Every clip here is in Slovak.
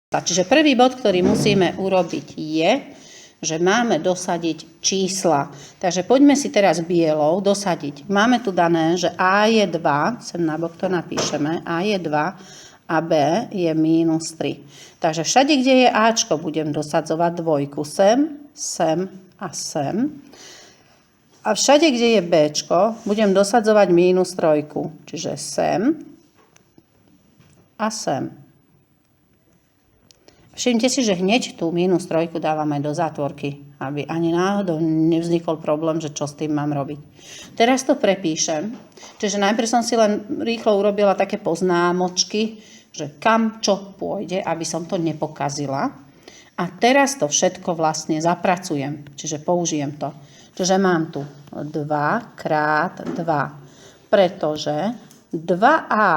Čiže prvý bod, ktorý musíme urobiť je, že máme dosadiť čísla. Takže poďme si teraz bielou dosadiť. Máme tu dané, že A je 2, sem na bok to napíšeme, A je 2 a B je minus 3. Takže všade, kde je Ačko, budem dosadzovať dvojku sem, sem a sem. A všade, kde je Bčko, budem dosadzovať minus 3. Čiže sem a sem. Všimte si, že hneď tú minus 3 dávame do zátvorky, aby ani náhodou nevznikol problém, že čo s tým mám robiť. Teraz to prepíšem. Čiže najprv som si len rýchlo urobila také poznámočky, že kam čo pôjde, aby som to nepokazila. A teraz to všetko vlastne zapracujem, čiže použijem to. Čiže mám tu 2 krát 2, pretože 2A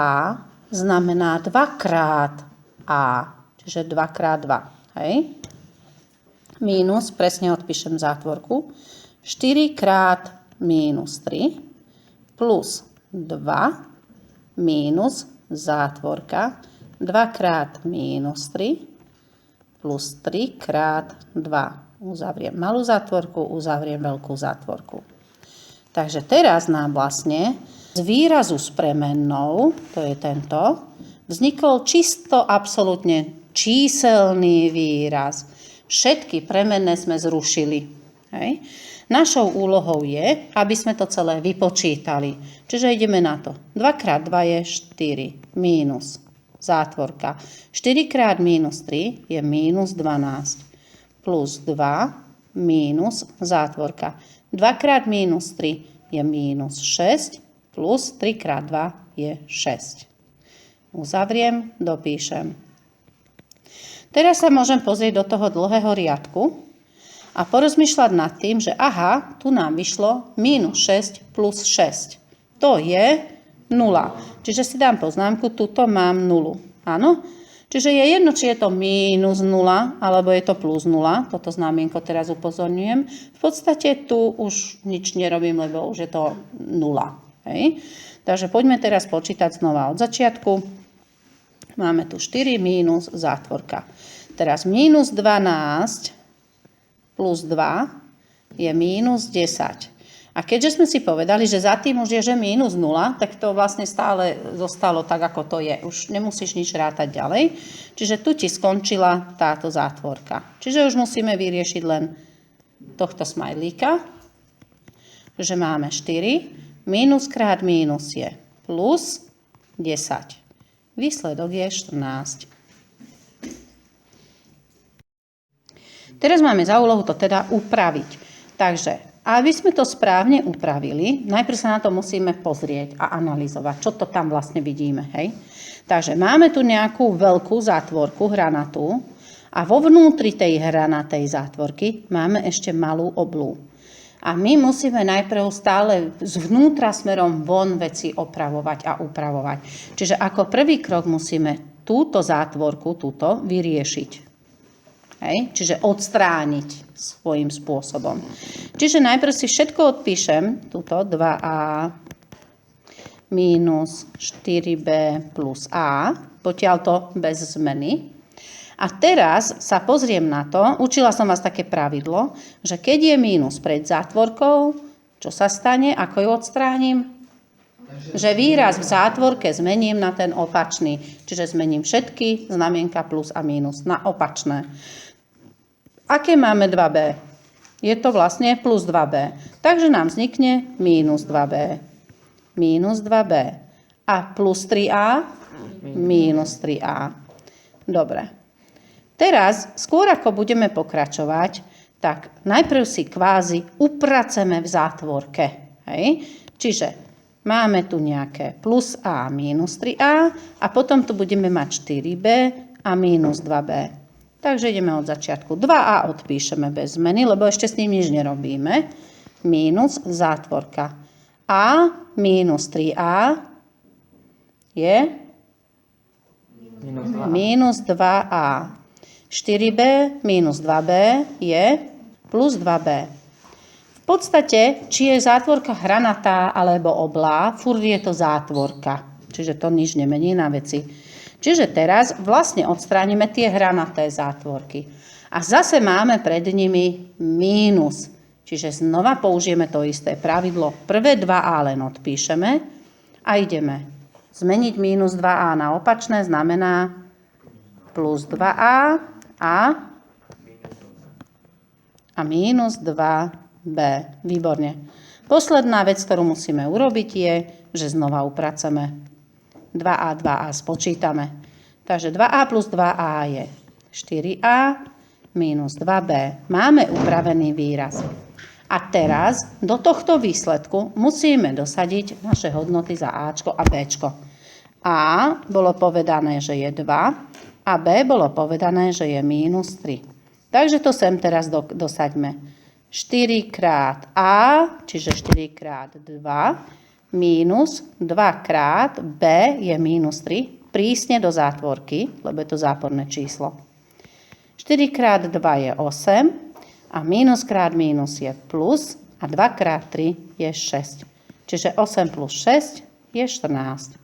znamená 2 krát A. Čiže 2 krát 2. Hej? Mínus, presne odpíšem zátvorku. 4 krát minus 3 plus 2 mínus zátvorka. 2 krát minus 3 plus 3 krát 2. Uzavriem malú zátvorku, uzavriem veľkú zátvorku. Takže teraz nám vlastne z výrazu s premennou, to je tento, vznikol čisto absolútne číselný výraz. Všetky premenné sme zrušili. Hej. Našou úlohou je, aby sme to celé vypočítali. Čiže ideme na to. 2 krát 2 je 4. Mínus. Zátvorka. 4 krát minus 3 je minus 12. Plus 2 mínus zátvorka. 2 krát minus 3 je minus 6. Plus 3 krát 2 je 6. Uzavriem, dopíšem. Teraz sa môžem pozrieť do toho dlhého riadku a porozmýšľať nad tým, že aha, tu nám vyšlo minus 6 plus 6. To je 0. Čiže si dám poznámku, tuto mám 0. Áno? Čiže je jedno, či je to minus 0, alebo je to plus 0. Toto znamienko teraz upozorňujem. V podstate tu už nič nerobím, lebo už je to 0. Hej? Takže poďme teraz počítať znova od začiatku. Máme tu 4 mínus zátvorka. Teraz mínus 12 plus 2 je mínus 10. A keďže sme si povedali, že za tým už je, že mínus 0, tak to vlastne stále zostalo tak, ako to je. Už nemusíš nič rátať ďalej. Čiže tu ti skončila táto zátvorka. Čiže už musíme vyriešiť len tohto smajlíka. Že máme 4. Mínus krát mínus je plus 10. Výsledok je 14. Teraz máme za úlohu to teda upraviť. Takže, aby sme to správne upravili, najprv sa na to musíme pozrieť a analyzovať, čo to tam vlastne vidíme. Hej? Takže máme tu nejakú veľkú zátvorku, hranatú, a vo vnútri tej hranatej zátvorky máme ešte malú oblú. A my musíme najprv stále zvnútra smerom von veci opravovať a upravovať. Čiže ako prvý krok musíme túto zátvorku, túto, vyriešiť. Hej? Čiže odstrániť svojím spôsobom. Čiže najprv si všetko odpíšem, túto 2A minus 4B plus A, potiaľ to bez zmeny. A teraz sa pozriem na to, učila som vás také pravidlo, že keď je mínus pred zátvorkou, čo sa stane, ako ju odstránim? Že výraz v zátvorke zmením na ten opačný. Čiže zmením všetky znamienka plus a mínus na opačné. Aké máme 2b? Je to vlastne plus 2b. Takže nám vznikne mínus 2b. Mínus 2b. A plus 3a? Mínus 3a. Dobre. Teraz, skôr ako budeme pokračovať, tak najprv si kvázi upraceme v zátvorke. Hej? Čiže máme tu nejaké plus a minus 3a a potom tu budeme mať 4b a minus 2b. Takže ideme od začiatku. 2a odpíšeme bez zmeny, lebo ešte s ním nič nerobíme. Minus zátvorka. A minus 3a je minus 2a. 4b minus 2b je plus 2b. V podstate, či je zátvorka hranatá alebo oblá, furt je to zátvorka. Čiže to nič nemení na veci. Čiže teraz vlastne odstránime tie hranaté zátvorky. A zase máme pred nimi mínus. Čiže znova použijeme to isté pravidlo. Prvé 2a len odpíšeme a ideme. Zmeniť mínus 2a na opačné znamená plus 2a a mínus 2b. Výborne. Posledná vec, ktorú musíme urobiť, je, že znova upraceme. 2a spočítame. Takže 2a plus 2a je 4a minus 2b. Máme upravený výraz. A teraz do tohto výsledku musíme dosadiť naše hodnoty za ačko a bčko. A bolo povedané, že je 2 a b bolo povedané, že je mínus 3. Takže to sem teraz dosaďme. 4 krát a, čiže 4 krát 2, mínus 2 krát b je mínus 3, prísne do zátvorky, lebo je to záporné číslo. 4 krát 2 je 8 a mínus krát mínus je plus a 2 krát 3 je 6. Čiže 8 plus 6 je 14.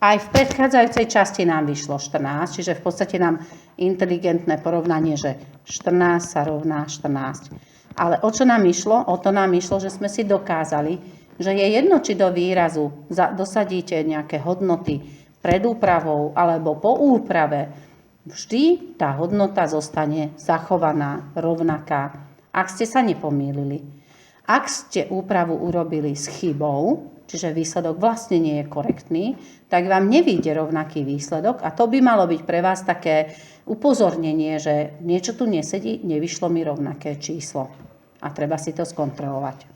Aj v predchádzajúcej časti nám vyšlo 14, čiže v podstate nám inteligentné porovnanie, že 14 sa rovná 14. Ale o čo nám išlo? O to nám išlo, že sme si dokázali, že je jedno, či do výrazu dosadíte nejaké hodnoty pred úpravou alebo po úprave. Vždy tá hodnota zostane zachovaná, rovnaká, ak ste sa nepomýlili. Ak ste úpravu urobili s chybou, čiže výsledok vlastne nie je korektný, tak vám nevyjde rovnaký výsledok a to by malo byť pre vás také upozornenie, že niečo tu nesedí, nevyšlo mi rovnaké číslo. A treba si to skontrolovať.